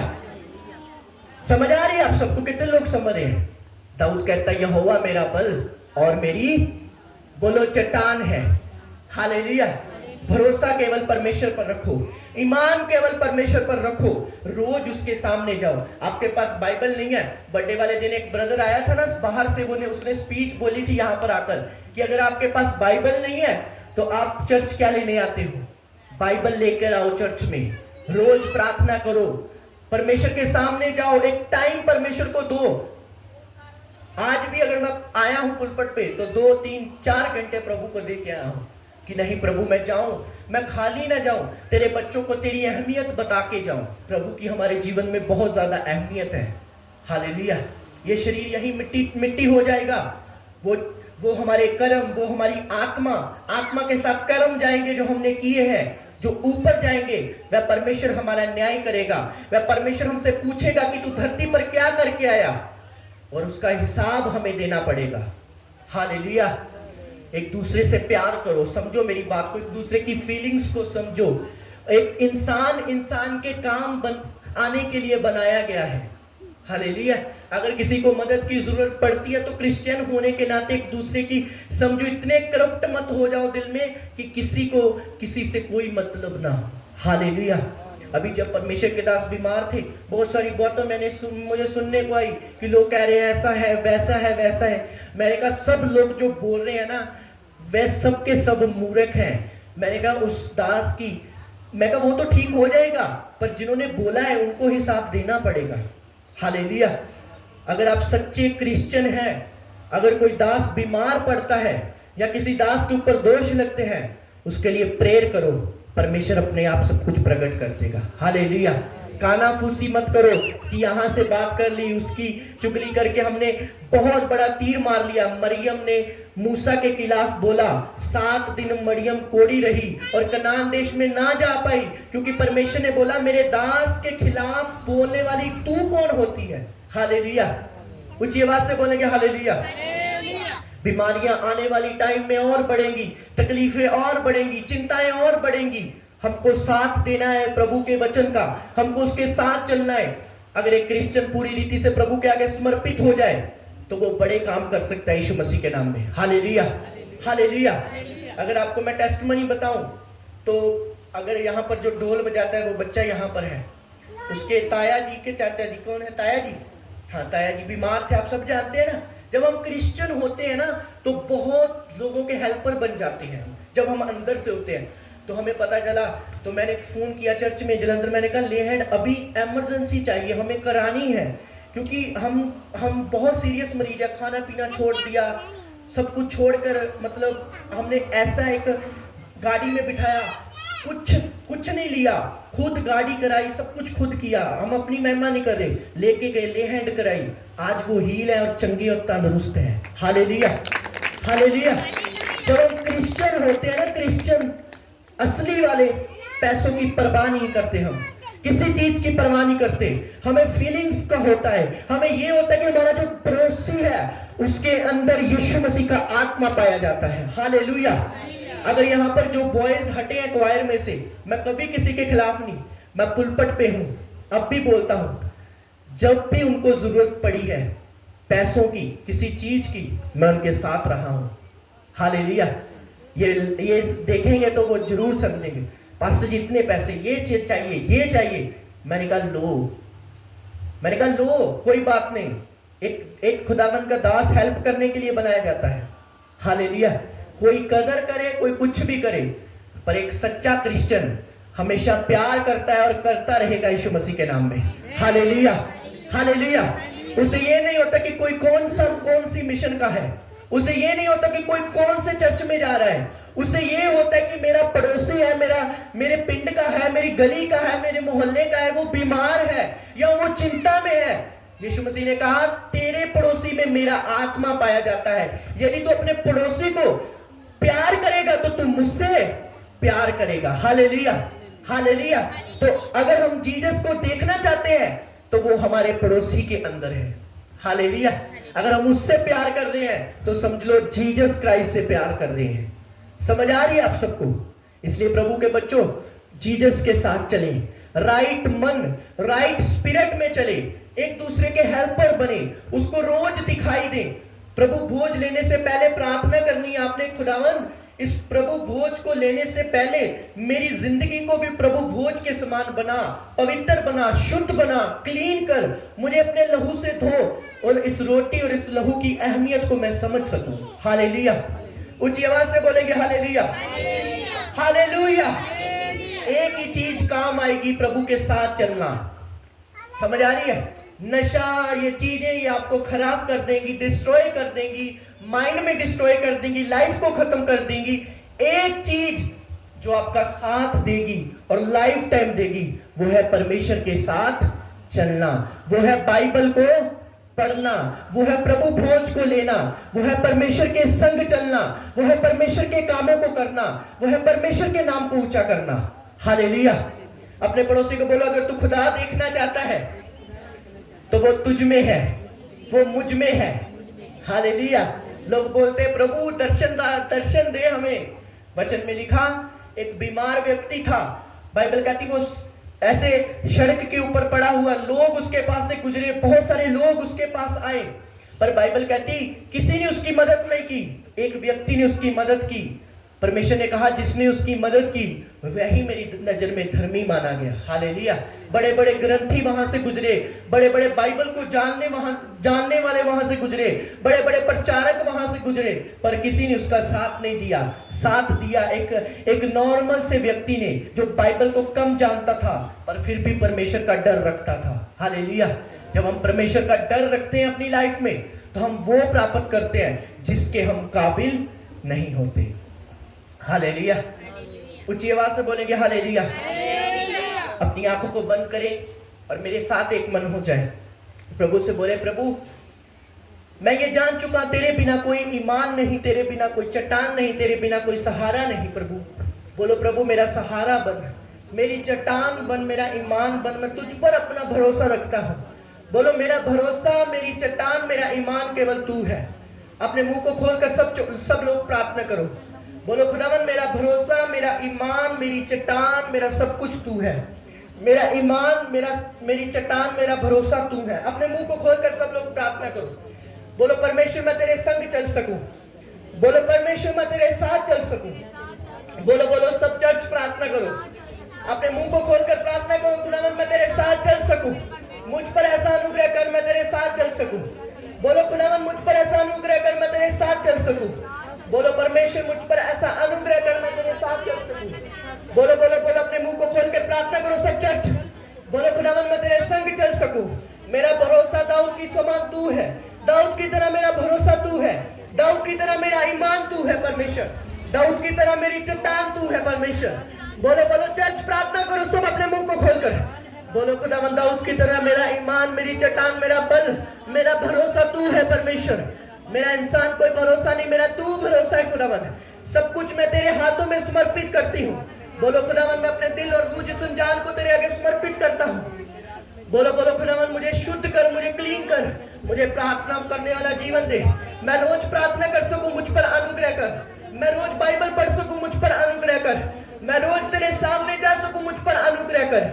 समझ आ रही है आप सबको? कितने लोग समझ रहे हैं? दाऊद कहता है यहोवा मेरा बल और मेरी बोलो चट्टान है। हालेलुया। भरोसा केवल परमेश्वर पर रखो, ईमान केवल परमेश्वर पर रखो, रोज उसके सामने जाओ। आपके पास बाइबल नहीं है, बर्थडे वाले दिन एक ब्रदर आया था ना बाहर से, उसने स्पीच बोली थी यहाँ पर आकर कि अगर आपके पास बाइबल नहीं है तो आप चर्च क्या लेने आते हो? बाइबल लेकर आओ चर्च में, रोज प्रार्थना करो, परमेश्वर के सामने जाओ, एक टाइम परमेश्वर को दो। आज भी अगर मैं आया हूं पुलपट पे तो 2 3 4 घंटे प्रभु को दे के आया हूं कि नहीं प्रभु मैं जाऊं, मैं खाली ना जाऊं, तेरे बच्चों को तेरी अहमियत बता के जाऊं। प्रभु की हमारे जीवन में बहुत ज्यादा अहमियत है। हालेलुया। ये शरीर यही मिट्टी हो जाएगा, वो हमारे कर्म, वो हमारी आत्मा के साथ कर्म जाएंगे जो हमने किए हैं। जो ऊपर जाएंगे वह परमेश्वर हमारा न्याय करेगा। वह परमेश्वर हमसे पूछेगा कि तू धरती पर क्या करके आया, और उसका हिसाब हमें देना पड़ेगा। हालेलुया। एक दूसरे से प्यार करो, समझो मेरी बात को, एक दूसरे की फीलिंग्स को समझो। एक इंसान के काम आने के लिए बनाया गया है। हालेलुया। अगर किसी को मदद की जरूरत पड़ती है तो क्रिश्चियन होने के नाते एक दूसरे की समझो। इतने करप्ट मत हो जाओ दिल में कि किसी से कोई मतलब ना हो। हालेलुया। अभी जब परमेश्वर के दास बीमार थे, बहुत सारी बातें मुझे सुनने को आई कि लोग कह रहे हैं ऐसा है वैसा है वैसा है। मैंने कहा सब लोग जो बोल रहे हैं ना वे सब के सब मूर्ख हैं। मैंने कहा उस दास की, मैं कहा वो तो ठीक हो जाएगा, पर जिन्होंने बोला है उनको हिसाब देना पड़ेगा। हालेलुया। अगर आप सच्चे क्रिश्चियन हैं, अगर कोई दास बीमार पड़ता है या किसी दास के ऊपर दोष लगते हैं, उसके लिए प्रेयर करो, परमेश्वर अपने आप सब कुछ प्रकट कर देगा। हालेलुया। कानाफूसी मत करो कि यहां से बात कर ली, उसकी चुगली करके हमने बहुत बड़ा तीर मार लिया। मरियम ने मूसा के खिलाफ बोला, 7 दिन मरियम कोड़ी रही और कनान देश में ना जा पाई, क्योंकि परमेश्वर ने बोला मेरे दास के खिलाफ बोलने वाली तू कौन होती है। हालेलुया। ऊंची आवाज से बोलेंगे हालेलुया। बीमारियां आने वाली टाइम में और बढ़ेंगी, तकलीफें और बढ़ेंगी, चिंताएं और बढ़ेंगी। हमको साथ देना है प्रभु के वचन का, हमको उसके साथ चलना है। अगर एक क्रिश्चियन पूरी रीति से प्रभु के आगे समर्पित हो जाए तो वो बड़े काम कर सकता है यीशु मसीह के नाम में। हालेलुया। हालेलुया। अगर आपको मैं टेस्टिमनी बताऊं तो अगर यहाँ पर जो ढोल बजाता है वो बच्चा यहाँ पर है, उसके ताया जी के चाचा जी, कौन है ताया जी? हाँ ताया जी बीमार थे, आप सब जानते हैं ना। जब हम क्रिश्चियन होते हैं ना तो बहुत लोगों के हेल्पर बन जाते हैं। जब हम अंदर से होते हैं तो हमें पता चला, तो मैंने फोन किया चर्च में जलंधर, मैंने कहा ले हैंड अभी इमरजेंसी चाहिए, हमें करानी है, क्योंकि हम बहुत सीरियस मरीज है। खाना पीना छोड़ दिया, सब कुछ छोड़कर, मतलब हमने ऐसा एक गाड़ी में बिठाया, कुछ नहीं लिया, खुद गाड़ी कराई, सब कुछ खुद किया। हम अपनी महिमा नहीं कर रहे, लेके गए, ले हैंड कराई, आज वो हील है और चंगे और तंदुरुस्त है। हालेलुया। हालेलुया। जब हम क्रिश्चियन होते हैं ना, क्रिश्चियन असली वाले, पैसों की परवाह नहीं करते, हम किसी चीज की परवाह नहीं करते, हमें फीलिंग्स का होता है, हमें ये होता है कि हमारा जो पड़ोसी है उसके अंदर यीशु मसीह का आत्मा पाया जाता है। हालेलुया। अगर यहाँ पर जो बॉयज हटे हैं क्वायर में से, मैं कभी किसी के खिलाफ नहीं, मैं पुलपट पे हूं, अब भी बोलता हूं, जब भी उनको जरूरत पड़ी है पैसों की, किसी चीज की, मैं उनके साथ रहा हूं। हालेलुया। ये देखेंगे तो वो जरूर समझेंगे, पास्टर जी इतने पैसे, ये चीज चाहिए, ये चाहिए। मैंने कहा लो, कोई बात नहीं, एक खुदावन का दास हेल्प करने के लिए बनाया जाता है। हालेलुया। कोई कदर करे, कोई कुछ भी करे, पर एक सच्चा क्रिश्चियन हमेशा प्यार करता है और करता रहेगा यीशु मसीह के नाम में। Hallelujah, hallelujah. उसे ये नहीं होता कि कोई कौन सी मिशन का है, उसे ये नहीं होता कि कोई कौन से चर्च में जा रहा है, उसे ये होता है कि मेरा पड़ोसी है, मेरे पिंड का है, मेरी गली का है, मेरे मोहल्ले का है, वो बीमार है या वो चिंता में है। यीशु मसीह ने कहा तेरे पड़ोसी में मेरा आत्मा पाया जाता है। यदि तू अपने पड़ोसी को प्यार करेगा तो तू मुझसे प्यार करेगा। Hallelujah, hallelujah. तो अगर हम जीसस को देखना चाहते हैं तो वो हमारे पड़ोसी के अंदर है। हालेलुया। अगर हम उससे प्यार कर रहे हैं तो समझ लो जीसस क्राइस्ट से प्यार कर रहे हैं। समझ आ रही है आप सबको? इसलिए प्रभु के बच्चों, जीसस के साथ चलें, राइट मन, राइट स्पिरिट में चले, एक दूसरे के हेल्पर बने, उसको रोज दिखाई दें। प्रभु भोज लेने से पहले प्रार्थना करनी है आपने, खुदावन इस प्रभु भोज को लेने से पहले मेरी जिंदगी को भी प्रभु भोज के समान बना, पवित्र बना, शुद्ध बना, क्लीन कर, मुझे अपने लहू से धो और इस रोटी और इस लहू की अहमियत को मैं समझ सकूं। हालेलुया। ऊंची आवाज से बोलेंगे हालेलुया, हालेलुया। एक ही चीज काम आएगी, प्रभु के साथ चलना। समझ आ रही है? नशा, ये चीजें ये आपको खराब कर देंगी, डिस्ट्रॉय कर देंगी, माइंड में डिस्ट्रॉय कर देंगी, लाइफ को खत्म कर देंगी। एक चीज जो आपका साथ देगी और लाइफ टाइम देगी वो है परमेश्वर के साथ चलना, वो है बाइबल को पढ़ना, वो है प्रभु भोज को लेना, वो है परमेश्वर के संग चलना, वो है परमेश्वर के कामों को करना, वो है परमेश्वर के नाम को ऊंचा करना। हालेलुया। अपने पड़ोसी को बोलो अगर तू खुदा देखना चाहता है तो वो तुझ में है, वो मुझ में है। हालेलुया। लोग बोलते हैं प्रभु दर्शन दे हमें। वचन में लिखा एक बीमार व्यक्ति था, बाइबल कहती वो ऐसे सड़क के ऊपर पड़ा हुआ, लोग उसके पास से गुजरे, बहुत सारे लोग उसके पास आए, पर बाइबल कहती किसी ने उसकी मदद नहीं की, एक व्यक्ति ने उसकी मदद की। परमेश्वर ने कहा जिसने उसकी मदद की वही मेरी नजर में धर्मी माना गया। हालेलुया। बड़े बड़े ग्रंथी वहां से गुजरे, बड़े बड़े बाइबल को जानने वाले वहां से गुजरे, बड़े बड़े प्रचारक वहां से गुजरे, पर किसी ने उसका साथ नहीं दिया। साथ दिया एक नॉर्मल से व्यक्ति ने, जो बाइबल को कम जानता था पर फिर भी परमेश्वर का डर रखता था। हालेलुया। जब हम परमेश्वर का डर रखते हैं अपनी लाइफ में तो हम वो प्राप्त करते हैं जिसके हम काबिल नहीं होते। हालेलुया। ऊंची आवाज से बोलेंगे हालेलुया। अपनी आंखों को बंद करें और मेरे साथ एक मन हो जाए। प्रभु से बोले प्रभु मैं ये जान चुका तेरे बिना कोई ईमान नहीं, तेरे बिना कोई चट्टान नहीं, तेरे बिना कोई सहारा नहीं। प्रभु बोलो प्रभु मेरा सहारा बन, मेरी चट्टान बन, मेरा ईमान बन, मैं तुझ पर अपना भरोसा रखता हूँ। बोलो मेरा भरोसा, मेरी चट्टान, मेरा ईमान केवल तू है। अपने मुंह को खोलकर सब लोग प्रार्थना करो। बोलो खुदावन मेरा भरोसा, मेरा ईमान, मेरी चट्टान, मेरा सब कुछ तू है। मेरा ईमान, मेरी चट्टान, मेरा भरोसा तू है। अपने मुंह को खोलकर सब लोग प्रार्थना करो। बोलो परमेश्वर मैं तेरे संग चल सकूं। बोलो परमेश्वर मैं तेरे साथ चल सकूं। बोलो बोलो सब चर्च प्रार्थना करो। अपने मुंह को खोलकर प्रार्थना करो खुदावन मैं तेरे साथ चल सकूं। मुझ पर ऐसा अनुग्रह कर मैं तेरे साथ चल सकूं। बोलो खुदावन मुझ पर ऐसा अनुग्रह कर मैं तेरे साथ चल सकूं। बोलो परमेश्वर मुझ पर ऐसा अनुग्रह कर मैं तेरे साथ चल सकूं। बोलो बोलो बोलो अपने मुंह को खोलकर प्रार्थना करो सब चर्च। बोलो खुदावन मैं तेरे संग चल सकूं। मेरा भरोसा दाऊद की समान तू है, दाऊद की तरह मेरा भरोसा तू है, दाऊद की तरह मेरा ईमान तू है परमेश्वर, दाऊद की तरह मेरी चट्टान तू है परमेश्वर। बोलो बोलो चर्च प्रार्थना करो सब अपने मुंह को खोलकर। बोलो खुदावन दाऊद की तरह मेरा ईमान, मेरी चट्टान, मेरा बल, मेरा भरोसा तू है परमेश्वर। मेरा इंसान कोई भरोसा नहीं, मेरा तू भरोसा है खुदावन। सब कुछ मैं तेरे हाथों में समर्पित करती हूँ। बोलो खुदावन, मैं अपने दिल और रूह जिस्म जान को तेरे आगे समर्पित करता हूँ। बोलो बोलो खुदावन, मुझे शुद्ध कर, मुझे क्लीन कर, मुझे प्रार्थना करने वाला जीवन दे। मैं रोज प्रार्थना कर सकूं, मुझ पर अनुग्रह कर। मैं रोज बाइबल पढ़ सकूं, मुझ पर अनुग्रह कर। मैं रोज तेरे सामने जा सकूं, मुझ पर अनुग्रह कर।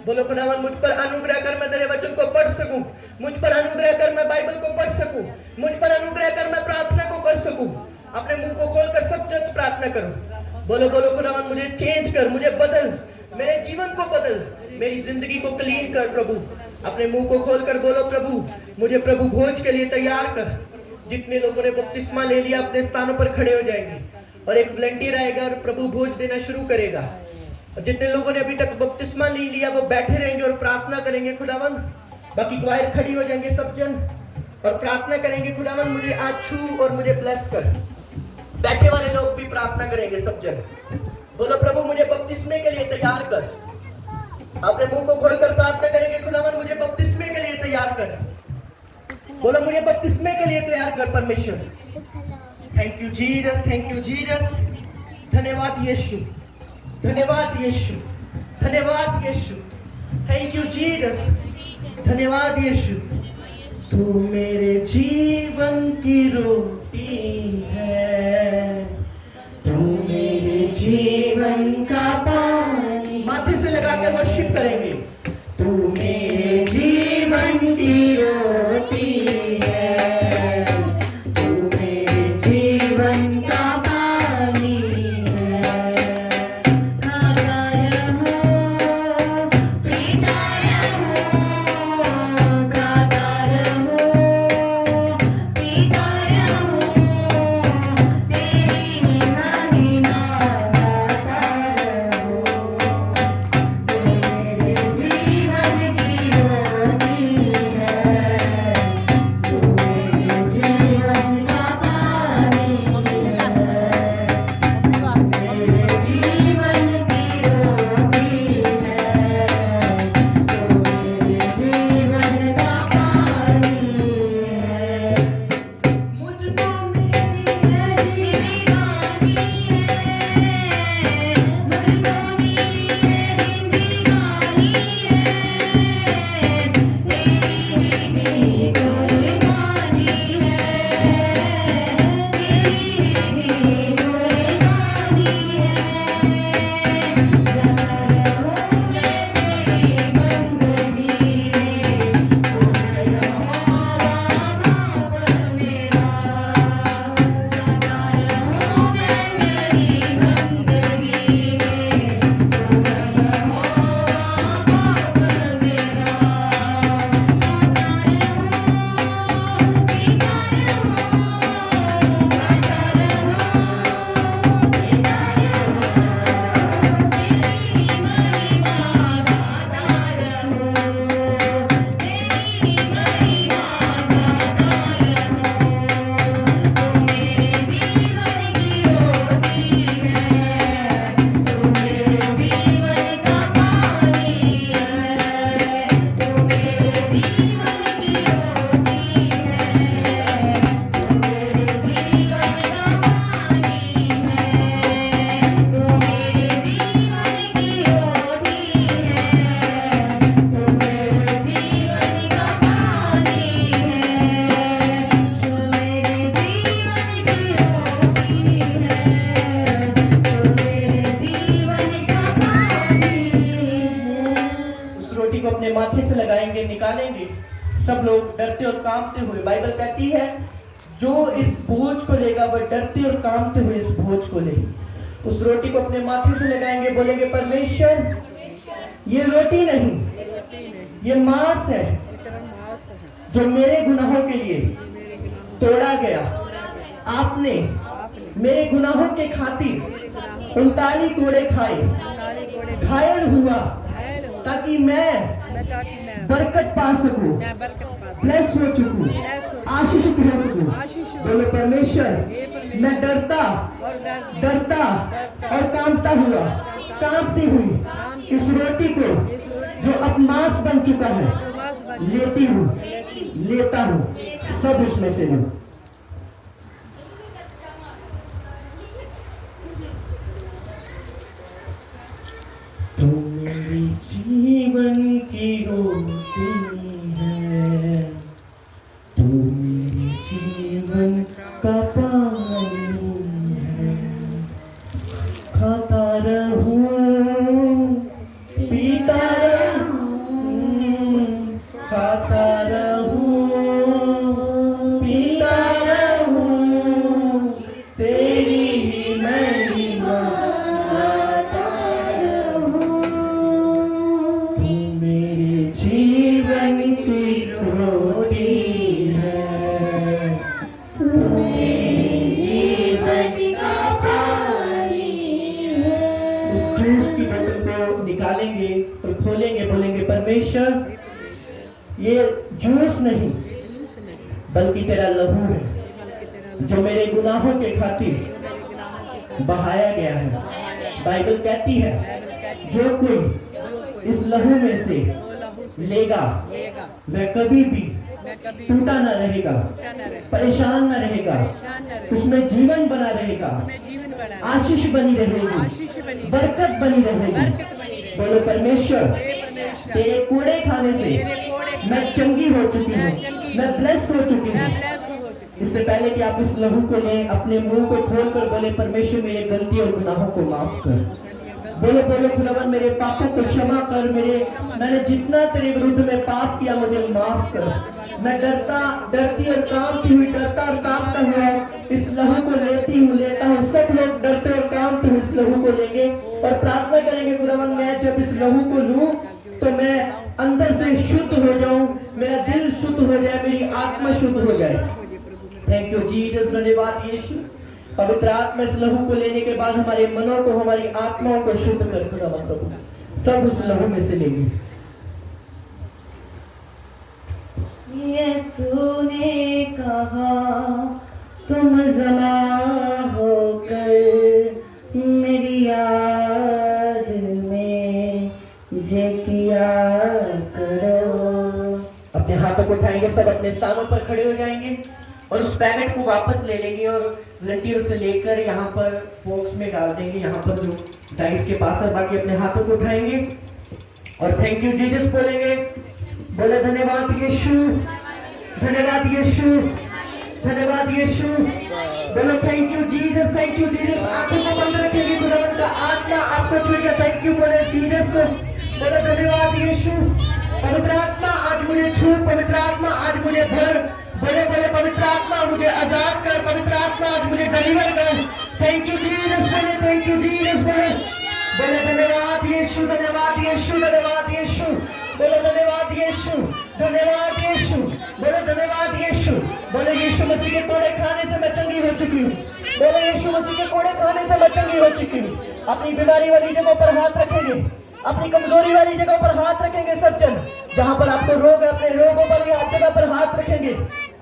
बोलो खुदावन, मुझ पर अनुग्रह कर, मैं तेरे वचन को पढ़ सकूं। मुझ पर अनुग्रह कर, मैं बाइबल को पढ़ सकूं। मुझ पर अनुग्रह कर, मैं प्रार्थना को कर सकूं। अपने मुंह को खोलकर सब जज प्रार्थना करो। बोलो बोलो खुदावन, मुझे चेंज कर, मुझे बदल, मेरे जीवन को बदल, मेरी जिंदगी को क्लीन कर प्रभु। अपने मुंह को खोलकर बोलो, प्रभु मुझे प्रभु भोज के लिए तैयार कर। जितने लोगों ने बपतिस्मा ले लिया अपने स्थानों पर खड़े हो जाएंगे और एक वॉलंटियर आएगा और प्रभु भोज देना शुरू करेगा। और जितने लोगों ने अभी तक बपतिस्मा नहीं लिया वो बैठे रहेंगे और प्रार्थना करेंगे खुदावन। बाकी क्वायर खड़ी हो जाएंगे सब जन और प्रार्थना करेंगे, खुदावन मुझे आज छू और मुझे ब्लेस कर। बैठे वाले लोग भी प्रार्थना करेंगे सब जन। बोलो प्रभु मुझे बपतिस्मे के लिए तैयार कर। अपने मुंह को खोलकर प्रार्थना करेंगे, खुदावन मुझे बपतिस्मे के लिए तैयार कर। बोलो मुझे बपतिस्मे के लिए तैयार कर परमेश्वर। Thank you Jesus, thank you Jesus. धन्यवाद यीशु, धन्यवाद यीशु, धन्यवाद यीशु। थैंक यू जीसस, धन्यवाद यीशु। तू मेरे जीवन की रोटी है, तू मेरे जीवन का पानी। माथे से लगा के वर्शिप करेंगे। तू मेरे जीवन की रोटी है, तू मेरे जीवन का पानी है। गाया हो, गाया हो, गाया हो, गाया हो, तेरी महिमा गाता रहो। मेरे जीवन की रोटी है, तू मेरे जीवन का पानी है। मेरे जीवन की रोटी है, तू मेरे जीवन का पानी है। मुझको मेरी है जिंदगानी है, मुझको मेरी है जिंदगानी है। तेरी कोई पानी है, तेरी कोई पानी है। जाता रहो मैं तेरी बंदगी में, खुदा बाप मेरा। जाता रहो मैं तेरी बंदगी में, खुदा बाप मेरा। उस रोटी को अपने माथे से लगाएंगे, निकालेंगे सब लोग डरते और कांपते हुए। बाइबल कहती है जो इस बोझ को लेगा वह डरते और कांपते हुए इस बोझ को ले। उस रोटी को अपने माथे से लगाएंगे, बोलेंगे परमेश्वर ये रोटी नहीं, ये मांस है जो मेरे गुनाहों के लिए तोड़ा गया। आपने मेरे गुनाहों के खातिर 39 कोड़े खाए, घायल हुआ ताकि मैं बरकत पा सकूं, ब्लेस हो चुकूं, आशीषित हो सकूं। बोले परमेश्वर मैं डरता और कांपता हुआ, कांपती हुई इस रोटी को जो अब मांस बन चुका है लेती हूँ, लेता हूँ। सब उसमें से लूं। ये जूस नहीं बल्कि तेरा लहू है, जो मेरे गुनाहों के खातिर बहाया गया है। बाइबल कहती है जो कोई इस लहू में से लेगा वह कभी भी टूटा न रहेगा, परेशान न रहेगा, उसमें जीवन बना रहेगा, आशीष बनी रहेगी, बरकत बनी रहेगी। बोलो परमेश्वर, तेरे कूड़े खाने से मैं चंगी हो चुकी हूँ, मैं ब्लेस हो चुकी हूँ। इससे पहले कि आप इस लहू को लें, अपने मुंह को खोलकर बोले परमेश्वर मेरे गलती और गुनाहों को माफ कर। बोले बोले खुदावन मेरे पापों को क्षमा कर, मैंने जितना तेरे विरुद्ध में पाप किया मुझे माफ कर। मैं डरती और कांपती हुई, डरता और कांपता हुआ इस लहू को लेता हूँ। सब लोग डरते और कांपते हुए इस लहू को लेंगे और प्रार्थना करेंगे खुदावन मैं जब इस लहू को लूं तो मैं अंदर से शुद्ध हो जाऊं, मेरा दिल शुद्ध हो जाए, मेरी आत्मा शुद्ध हो जाए। थैंक यू जीसस, धन्यवाद यीशु। पवित्र आत्मा इस लहू को लेने के बाद हमारे मनों को, हमारी आत्माओं को शुद्ध कर खुदावन प्रभु, सब उस लहू में से लेंगे। यीशु ने कहा तुम जमा होकर मेरी याद में जे किया करो। अपने हाथों को उठाएंगे, सब अपने स्थानों पर खड़े हो जाएंगे और उस पैकेट को वापस ले लेंगे और वॉलंटियर से लेकर यहाँ पर बॉक्स में डाल देंगे, यहाँ पर जो डाइस के पास है। बाकी अपने हाथों को उठाएंगे और थैंक यू जीसस बोलेंगे। बोले धन्यवाद यीशु, धन्यवाद यीशु, धन्यवाद यीशु। बोलो thank you Jesus, thank you Jesus. आंखों को बंद रखेंगे, खुदावन का आत्मा आपको छुएगा। थैंक यू बोले जीसस को। बोलो धन्यवाद यीशु। पवित्र आत्मा आज मुझे छू, पवित्र आत्मा आज मुझे भर। बोले बोले पवित्र आत्मा मुझे आजाद कर, पवित्र आत्मा आज मुझे डिलीवर कर। थैंक यू जीसस बोले, थैंक यू जीसस बोले। बोले धन्यवाद यीशु, धन्यवाद यीशु, धन्यवाद यीशु। बोले धन्यवाद यीशु, धन्यवाद यीशु। बोले धन्यवाद यीशु। बोले यीशु मसीह के कोड़े खाने से मैं चंगी हो चुकी हूँ। बोले यीशु मसीह के कोड़े खाने से मैं चंगी हो चुकी हूँ। अपनी बीमारी वाली जगह पर हाथ रखेंगे, अपनी कमजोरी वाली जगह पर हाथ रखेंगे। सब जन जहां पर आपको रोग है अपने रोगों वाली जगह पर हाथ रखेंगे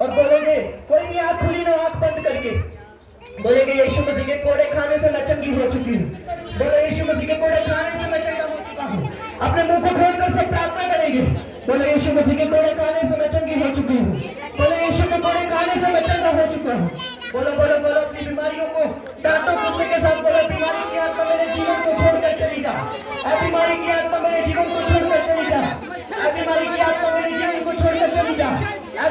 और बोलेंगे, कोई भी आंख खुली ना, आंख बंद करके बोलेंगे यीशु मसीह के कोड़े खाने से मैं चंगी हो चुकी हूँ। बोले यीशु मसीह के कोड़े खाने से मैं चंगा हो चुका हूँ। अपने मुंह को खोलकर सब प्रार्थना करेंगे। बोले यीशु मसीह के कोड़े खाने से मैं चंगी हो चुकी हूँ। बोले यीशु के कोड़े खाने से मैं चंगा हो चुका हूँ। बोलो बोलो बोलो अपनी बीमारियों को डांटो गुस्से के साथ। बोलो बीमारी की आत्मा मेरे जीवन को छोड़कर चली जा। बीमारी की आत्मा मेरे जीवन को छोड़कर चली जा। बीमारी की आत्मा मेरे जीवन को छोड़कर चली जा।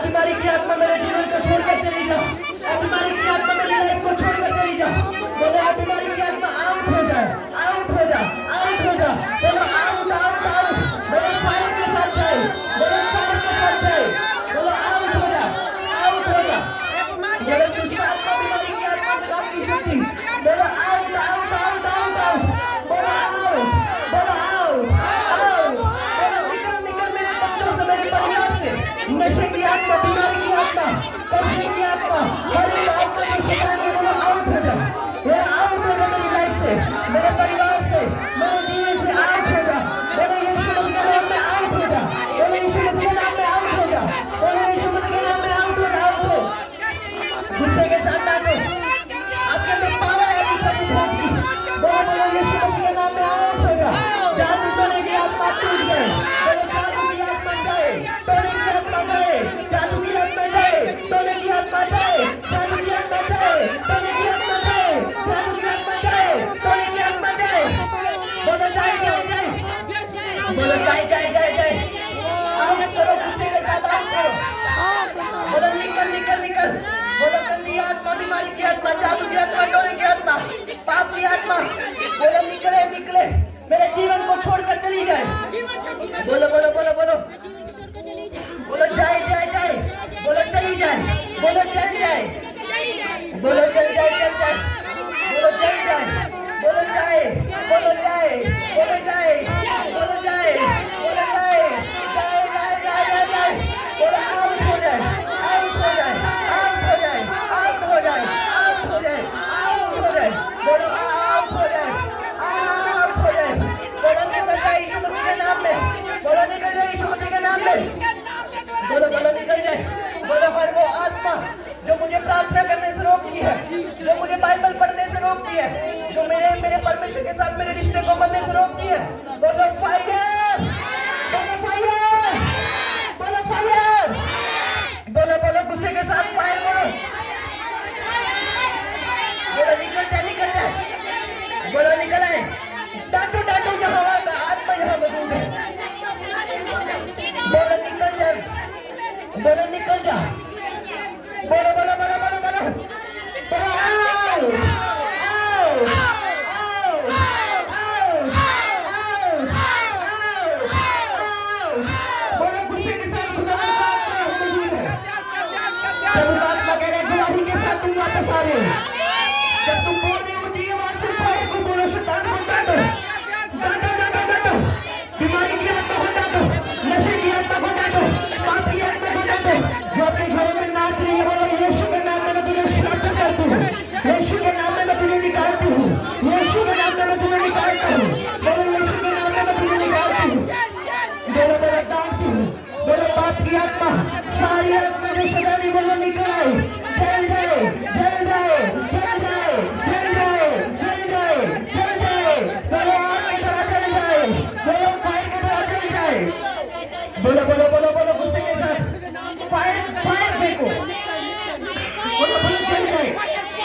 बीमारी की आत्मा मेरे जीवन को छोड़कर चली जा। बीमारी की आत्मा मेरी लाइफ को छोड़कर चली जा। बोले बीमारी की आत्मा आउट हो जाए, आउट हो जा, आउट हो जा। बोलो आउट आउट आउट। बोलो फायर के साथ जाए, बोलो फायर के साथ जाए। बोलो आउट हो जा, आउट हो जा। बोलो दूसरी आत्मा बीमारी की आत्मा आपकी शक्ति। बोलो out out out out out. बोलो आउट, बोलो आउट आउट। बोलो निकल निकल मेरे बच्चों से, मेरे परिवार से। नशे की आत्मा, बीमारी की आत्मा, कब्जे की आत्मा, हर एक आत्मा की शक्ति। बोलो आउट हो जा, बोलो आउट हो जा मेरी लाइफ से, मेरे परिवार से, मेरे जीवन से आउट हो जा। बोलो यीशु मसीह के नाम में आउट हो जा। बोलो यीशु मसीह के नाम में आउट हो जा। बोलो यीशु मसीह के नाम में आउट हो जा, आउट हो। गुस्से के साथ डांटो, आपके अंदर पावर है सभी भूत की। बोलो बोलो यीशु मसीह के नाम में आउट हो जा। जादू करने की आत्मा टूट जाए। बोलो जादू की आत्मा जाए, टोने की आत्मा जाए, जादू की आत्मा जाए, टोने की आत्मा जाए, जादू की आत्मा जाए, टोने की आत्मा जाए, जादू की आत्मा जाए, टोने की आत्मा जाए। बोलो जाए जाए जाए, बोलो जाए जाए जाए जाए। आउट करो, गुस्से के साथ आउट करो। बोलो निकल निकल निकल। बोलो गंदी आत्मा, बीमारी की आत्मा, जादू की आत्मा, टोने की आत्मा, पाप की आत्मा। बोलो निकले निकले, मेरे जीवन को छोड़कर चली जाए। बोलो बोलो बोलो बोलो, बोलो जाए जाए जाए, बोलो चली जाए, बोलो चली जाए, बोलो चली जाए, चल जाए, बोलो चली जाए, बोलो जाए, बोलो जाए, बोलो जाए, बोलो जाए, बोलो जाए, जाए जाए जाए जाए जाए। बोलो आउट हो जाए, आउट हो जाए, आउट हो जाए, आउट हो जाए, आउट हो जाए, आउट हो जाए। बोलो आउट हो जाए, आउट हो जाए। बोलो निकल जाए यीशु मसीह के नाम में। बोलो निकल जाए यीशु मसीह के नाम जो मुझे बाइबल पढ़ने से रोकती है, जो मेरे परमेश्वर के साथ मेरे रिश्ते को बनने से रोकती है, बोलो फायर, बोलो फायर, बोलो फायर, बोलो बोलो गुस्से के साथ फायर करो, बोलो निकल जाए, बोलो निकल आए, डांटो डांटो, यहाँ आत्मा यहाँ मौजूद है, बोलो निकल जा, बोलो निकल जा, बोलो बोलो बोलो बोलो बोलो, बोलो आओ, आओ, आओ, आओ, आओ, बोलो गुस्से के साथ खुदा का आत्मा मौजूद है, प्रभु आत्मा कह रहे गवाही के साथ तुम वापस आ रहे हो, जब तुम बोल रही होती है वहां से फायर को बोलो, शैतान को डांटो, डांटो डांटो डांटो, बीमारी की आत्मा को डांटो, नशे की आत्मा को डांटो, पाप की आत्मा को डांटो, जो अपने घरों में नाच रही है, बोलो यीशु के नाम में मैं तुझे श्राप करती हूँ, यीशु के नाम में मैं तुझे निकालती हूँ, यीशु के नाम में मैं तुझे निकालती हूँ, बोलो यीशु के नाम में मैं तुझे निकालती हूँ, बोलो बोलो डांटती हूँ, बोलो पाप की आत्मा, सारी आत्मा जो शैतानी, बोलो निकल आए, जल जाए, जल जाए, जल जाए, जल जाए, जल जाए, जल जाए, बोलो आग की तरह जल जाए, बोलो फायर की तरह जल जाए, बोलो बोलो बोलो बोलो गुस्से के साथ फायर, फायर फेंको, बोलो बोलो जल जाए,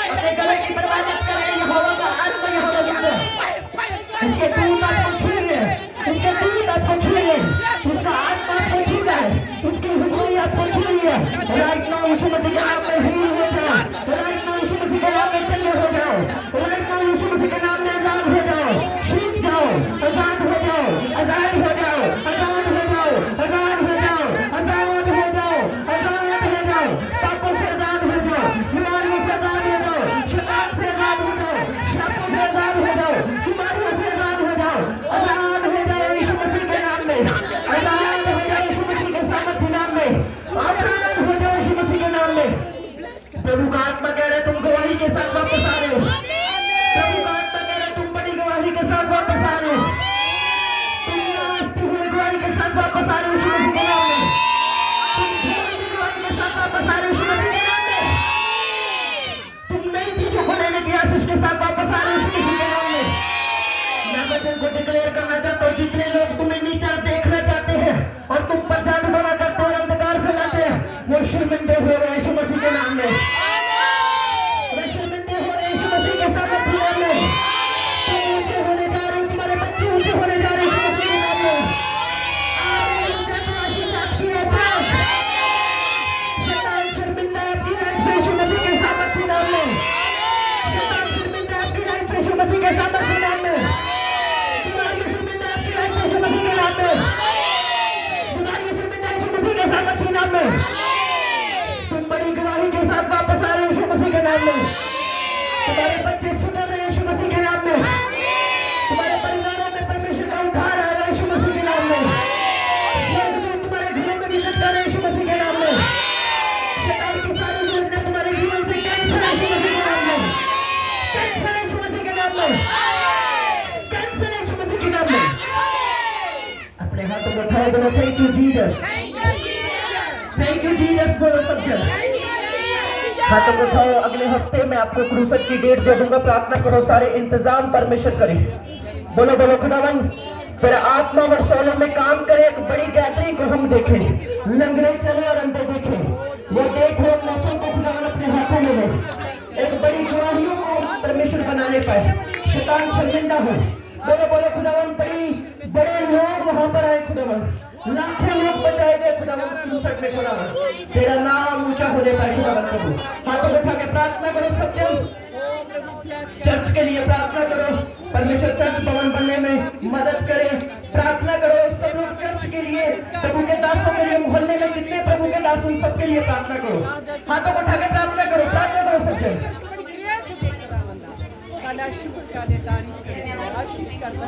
अपने गले की परवाह मत करें, ये हवा का आत्मा यहाँ मौजूद है, उसके दूत आपको छू रहे हैं, उसके दूत आपको छू रहे हैं, उसका आत्मा आपको छू रहा है, उसकी हुजूरी आपको छू रही है, राइट नाउ यीशु मसीह के नाम में हील हो जाओ, राइट नाउ यीशु मसीह के नाम में चंगे हो जाओ, राइट नाउ यीशु मसीह के नाम में आजाद हो जाओ, छूट जाओ, आजाद हो जाओ, आजाद हो जाओ, आजाद हो जाओ, आजाद हो जाओ, आजाद हो जाओ, आजाद हो जाओ, पापों से आजाद हो जाओ, बीमारियों से आजाद हो जाओ, शैतान से आजाद हो जाओ, श्रापों से आजाद हो जाओ, बीमारियों से आजाद हो जाओ, आजाद हो जाओ यीशु मसीह के नाम में, आजाद हो जाओ यीशु मसीह के सामर्थ्य नाम में, आजाद हो जाओ यीशु मसीह के नाम में। प्रभु का आत्मा कह रहे तुम गवाही के साथ वापस आ रहे हो, प्रभु का आत्मा कह रहे तुम बड़ी गवाही के साथ वापस आ रहे हो, तुम नाचते हुए गवाही के साथ वापस आ रहे हो यीशु मसीह के नाम में, तुम घोड़े गवाही के साथ वापस आ रहे हो यीशु मसीह के नाम में, तुम नई चीजों को लेने की आशीष के साथ वापस आ रहे हो यीशु मसीह के नाम में। मैं वचन को डिक्लेयर करना चाहता हूँ, जितने लोग तुम्हें नीचा देखना चाहते हैं और तुम पर जादू बना करते और अंधकार फैलाते हैं, वो शर्मिंदे हो रहे हैं यीशु मसीह के नाम में, वे शर्मिंदे हो रहे हैं यीशु मसीह के सामर्थ्य नाम में, तुम ऊंचे होने जा रहे हो, तुम्हारे बच्चे ऊंचे होने जा रहे हैं यीशु मसीह के नाम में, आशीष आपकी है, शैतान शर्मिंदा है आपकी लाइफ से यीशु मसीह के सामर्थ्य नाम में, शैतान शर्मिंदा है आपकी लाइफ से यीशु मसीह के सामर्थ्य नाम में, तुम्हारी शर्मिंदा है आपकी लाइफ से यीशु मसीह के नाम में, तुम्हारी शर्मिंदा यीशु मसीह के सामर्थ्य नाम में, तुम बड़ी गवाही के साथ वापस आ रहे हो यीशु मसीह के नाम में, तुम्हारे बच्चे सुधर रहे हैं यीशु मसीह के नाम में, तुम्हारे परिवारों में परमेश्वर का उद्धार आ रहा है यीशु मसीह के नाम में, स्वर्गदूत तुम्हारे घरों में विजिट कर रहे हैं यीशु मसीह के नाम में, शैतान की सारी योजना तुम्हारे जीवन से कैंसल है यीशु मसीह के नाम में, कैंसल है यीशु मसीह के नाम में, कैंसल है यीशु मसीह के नाम में। अपने हाथों को उठाओ, बोलो thank you Jesus, thank you Jesus, बोलो सब जन, हाथों को उठाओ। अगले हफ्ते मैं आपको क्रूसद की डेट दे दूंगा, प्रार्थना करो, सारे इंतजाम परमेश्वर करे, बोलो बोलो खुदावन तेरा आत्मा और सोलों में काम करे, एक बड़ी गैदरिंग को हम देखें, लंगड़े चले और अंधे देखें, वो देखो मौसम को खुदावन अपने हाथों में ले, एक बड़ी गवाहियों को परमेश्वर बनाने पाए, शैतान शर्मिंदा हो, बोलो बोलो खुदावन बड़े लोग वहां पर आए खुदावन, लाखों लोग बचाए गए खुदावन क्रूसद में खुदावन, तेरा नाम ऊंचा हो जाए खुदावन प्रभु। हाथों को उठा के प्रार्थना करो सब जन, चर्च के लिए प्रार्थना करो, परमेश्वर चर्च भवन बनने में मदद करे, प्रार्थना करो सब लोग चर्च के लिए, प्रभु के दासों के लिए, मोहल्ले में जितने प्रभु के दास उन सबके लिए प्रार्थना करो, हाथों को उठा के प्रार्थना करो, प्रार्थना करो सब जन। शुक्र करे, तारीफ करे, आशीष करना,